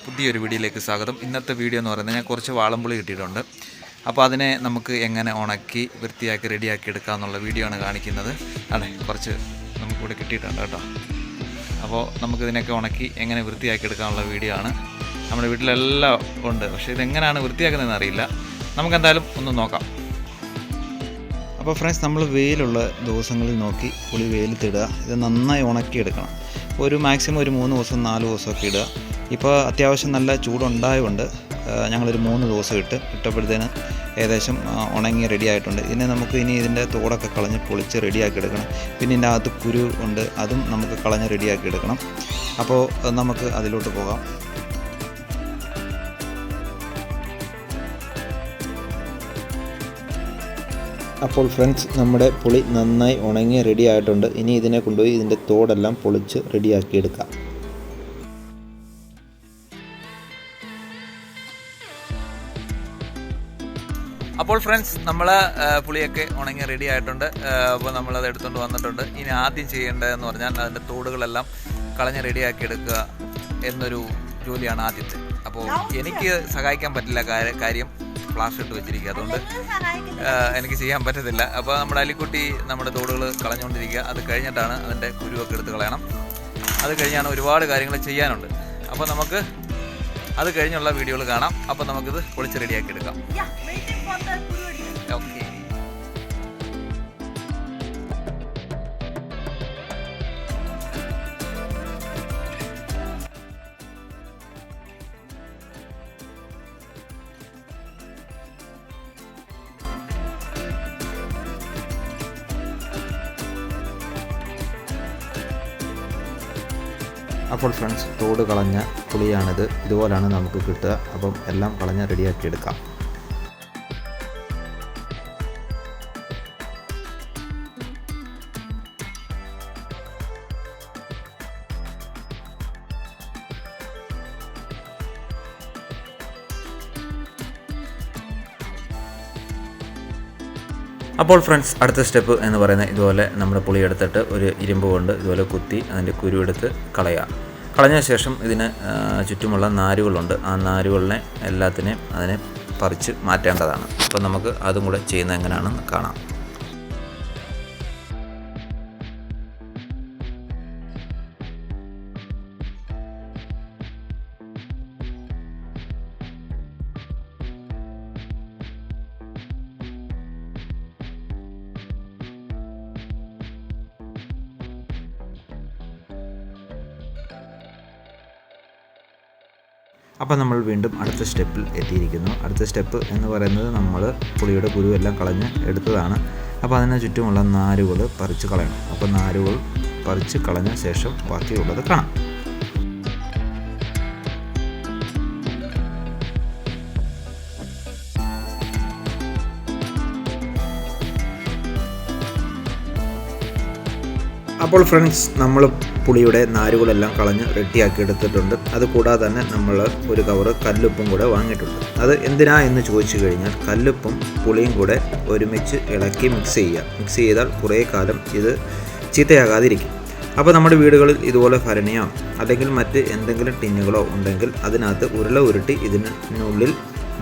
പുതിയൊരു വീഡിയോയിലേക്ക് സ്വാഗതം. ഇന്നത്തെ വീഡിയോ എന്ന് പറയുന്നത് ഞാൻ കുറച്ച് വാളംപുളി കിട്ടിയിട്ടുണ്ട്. അപ്പോൾ അതിനെ നമുക്ക് എങ്ങനെ ഉണക്കി വൃത്തിയാക്കി റെഡിയാക്കി എടുക്കാമെന്നുള്ള വീഡിയോ ആണ് കാണിക്കുന്നത്. അതെ, കുറച്ച് നമുക്കിവിടെ കിട്ടിയിട്ടുണ്ട് കേട്ടോ. അപ്പോൾ നമുക്കിതിനൊക്കെ ഉണക്കി എങ്ങനെ വൃത്തിയാക്കി എടുക്കാനുള്ള വീഡിയോ ആണ്. നമ്മുടെ വീട്ടിലെല്ലാം ഉണ്ട്, പക്ഷേ ഇതെങ്ങനെയാണ് വൃത്തിയാക്കുന്നതെന്ന് അറിയില്ല. നമുക്കെന്തായാലും ഒന്ന് നോക്കാം. അപ്പോൾ ഫ്രണ്ട്സ്, നമ്മൾ വെയിലുള്ള ദിവസങ്ങളിൽ നോക്കി പുളി വെയിലത്തിടുക. ഇത് നന്നായി ഉണക്കിയെടുക്കണം. ഒരു മാക്സിമം ഒരു 3 ദിവസം 4 ദിവസമൊക്കെ ഇടുക. ഇപ്പോൾ അത്യാവശ്യം നല്ല ചൂടുണ്ടായതുകൊണ്ട് ഞങ്ങളൊരു 3 ദിവസം ഇട്ടപ്പോഴത്തേന് ഏകദേശം ഉണങ്ങി റെഡി ആയിട്ടുണ്ട്. നമുക്ക് ഇതിൻ്റെ തോടൊക്കെ കളഞ്ഞ് പൊളിച്ച് റെഡിയാക്കി എടുക്കണം. പിന്നെ ഇതിൻ്റെ അകത്ത് കുരു ഉണ്ട്, അതും നമുക്ക് കളഞ്ഞ് റെഡിയാക്കി എടുക്കണം. അപ്പോൾ നമുക്ക് അതിലോട്ട് പോകാം. അപ്പോൾ ഫ്രണ്ട്സ്, നമ്മുടെ പുളി നന്നായി ഉണങ്ങി റെഡി ആയിട്ടുണ്ട്. ഇനി ഇതിനെ കൊണ്ടുപോയി ഇതിൻ്റെ തോടെല്ലാം പൊളിച്ച് റെഡിയാക്കി എടുക്കാം. അപ്പോൾ ഫ്രണ്ട്സ്, നമ്മൾ പുളിയൊക്കെ ഉണങ്ങി റെഡി ആയിട്ടുണ്ട്. അപ്പോൾ നമ്മളത് എടുത്തുകൊണ്ട് വന്നിട്ടുണ്ട്. ഇനി ആദ്യം ചെയ്യേണ്ടതെന്ന് പറഞ്ഞാൽ അതിൻ്റെ തോടുകളെല്ലാം കളഞ്ഞ് റെഡിയാക്കി എടുക്കുക എന്നൊരു ജോലിയാണ് ആദ്യത്തെ. അപ്പോൾ എനിക്ക് സഹായിക്കാൻ പറ്റില്ല, കാര്യം പ്ലാസ്റ്റർ ഇട്ട് വെച്ചിരിക്കുക, അതുകൊണ്ട് എനിക്ക് ചെയ്യാൻ പറ്റത്തില്ല. അപ്പോൾ നമ്മുടെ അലിക്കുട്ടി നമ്മുടെ തോടുകൾ കളഞ്ഞുകൊണ്ടിരിക്കുക. അത് കഴിഞ്ഞിട്ടാണ് അതിൻ്റെ കുരുവൊക്കെ എടുത്ത് കളയണം. അത് കഴിഞ്ഞാണ് ഒരുപാട് കാര്യങ്ങൾ ചെയ്യാനുണ്ട്. അപ്പോൾ നമുക്ക് അത് കഴിഞ്ഞുള്ള വീഡിയോകൾ കാണാം. അപ്പോൾ നമുക്കിത് പൊളിച്ച് റെഡിയാക്കി എടുക്കാം. ഓക്കെ. അപ്പോൾ ഫ്രണ്ട്സ്, തോട് കളഞ്ഞ പുളിയാണിത്. ഇതുപോലാണ് നമുക്ക് കിട്ടുക. അപ്പം എല്ലാം കളഞ്ഞ് റെഡിയാക്കി എടുക്കാം. അപ്പോൾ ഫ്രണ്ട്സ്, അടുത്ത സ്റ്റെപ്പ് എന്ന് പറയുന്നത് ഇതുപോലെ നമ്മുടെ പുളി എടുത്തിട്ട് ഒരു ഇരുമ്പ് കൊണ്ട് ഇതുപോലെ കുത്തി അതിൻ്റെ കുരു എടുത്ത് കളഞ്ഞ ശേഷം ഇതിന് ചുറ്റുമുള്ള നാരുകളുണ്ട്. ആ നാരുകളിനെ എല്ലാത്തിനെയും അതിനെ പറിച്ച് മാറ്റേണ്ടതാണ്. അപ്പോൾ നമുക്ക് അതും കൂടെ ചെയ്യുന്നത് എങ്ങനെയാണെന്ന് കാണാം. അപ്പോൾ നമ്മൾ വീണ്ടും അടുത്ത സ്റ്റെപ്പിൽ എത്തിയിരിക്കുന്നു. അടുത്ത സ്റ്റെപ്പ് എന്ന് പറയുന്നത് നമ്മൾ പുളിയുടെ കുരുവെല്ലാം കളഞ്ഞ് എടുത്തതാണ്. അപ്പോൾ അതിന് ചുറ്റുമുള്ള നാരുകൾ പറിച്ച് കളയണം. അപ്പോൾ നാരുകൾ പറിച്ച് കളഞ്ഞ ശേഷം ബാക്കിയുള്ളത് കാണാം. അപ്പോൾ ഫ്രണ്ട്സ്, നമ്മൾ പുളിയുടെ നാരുകളെല്ലാം കളഞ്ഞ് റെഡിയാക്കി എടുത്തിട്ടുണ്ട്. അതുകൂടാതെ തന്നെ നമ്മൾ ഒരു കവറ് കല്ലുപ്പും കൂടെ വാങ്ങിയിട്ടുണ്ട്. അത് എന്തിനാ എന്ന് ചോദിച്ചു കഴിഞ്ഞാൽ, കല്ലുപ്പും പുളിയും കൂടെ ഒരുമിച്ച് ഇളക്കി മിക്സ് ചെയ്താൽ കുറേ കാലം ഇത് ചീത്തയാകാതിരിക്കും. അപ്പോൾ നമ്മുടെ വീടുകളിൽ ഇതുപോലെ ഭരണിയോ അല്ലെങ്കിൽ മറ്റ് എന്തെങ്കിലും ടിന്നുകളോ ഉണ്ടെങ്കിൽ അതിനകത്ത് ഉരുള ഉരുട്ടി ഇതിനുള്ളിൽ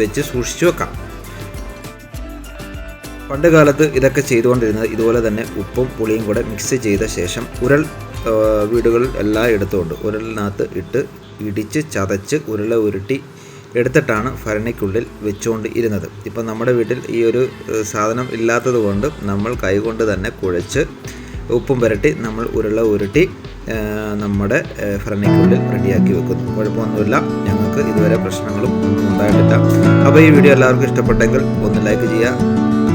വെച്ച് സൂക്ഷിച്ചു വെക്കാം. പണ്ട് കാലത്ത് ഇതൊക്കെ ചെയ്തുകൊണ്ടിരുന്നത് ഇതുപോലെ തന്നെ ഉപ്പും പുളിയും കൂടെ മിക്സ് ചെയ്ത ശേഷം വീടുകളിൽ എല്ലാം എടുത്തുകൊണ്ട് ഉരലിനകത്ത് ഇട്ട് ഇടിച്ച് ചതച്ച് ഉരുള ഉരുട്ടി എടുത്തിട്ടാണ് ഭരണിക്കുള്ളിൽ വെച്ചുകൊണ്ട് ഇരുന്നത്. ഇപ്പം നമ്മുടെ വീട്ടിൽ ഈ ഒരു സാധനം ഇല്ലാത്തത് കൊണ്ട് നമ്മൾ കൈകൊണ്ട് തന്നെ കുഴച്ച് ഉപ്പും പുരട്ടി നമ്മൾ ഉരുള ഉരുട്ടി നമ്മുടെ ഭരണിക്കുള്ളിൽ റെഡിയാക്കി വെക്കുന്നു. കുഴപ്പമൊന്നുമില്ല, ഞങ്ങൾക്ക് ഇതുവരെ പ്രശ്നങ്ങളും ഒന്നും ഉണ്ടായിട്ടില്ല. അപ്പോൾ ഈ വീഡിയോ എല്ലാവർക്കും ഇഷ്ടപ്പെട്ടെങ്കിൽ ഒന്ന് ലൈക്ക് ചെയ്യുക,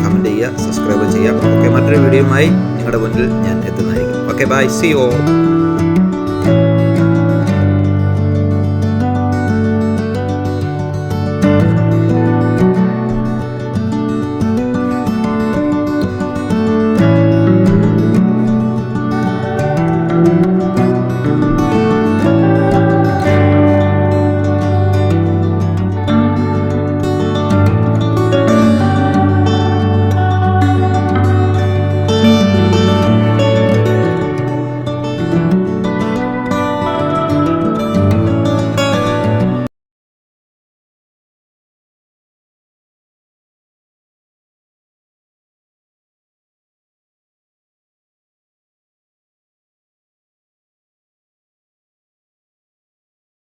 കമൻറ്റ് ചെയ്യുക, സബ്സ്ക്രൈബ് ചെയ്യുക. ഓക്കെ, മറ്റൊരു വീഡിയോയുമായി നിങ്ങളുടെ മുന്നിൽ ഞാൻ എത്തുന്നതായിരിക്കും. Okay, bye, see U.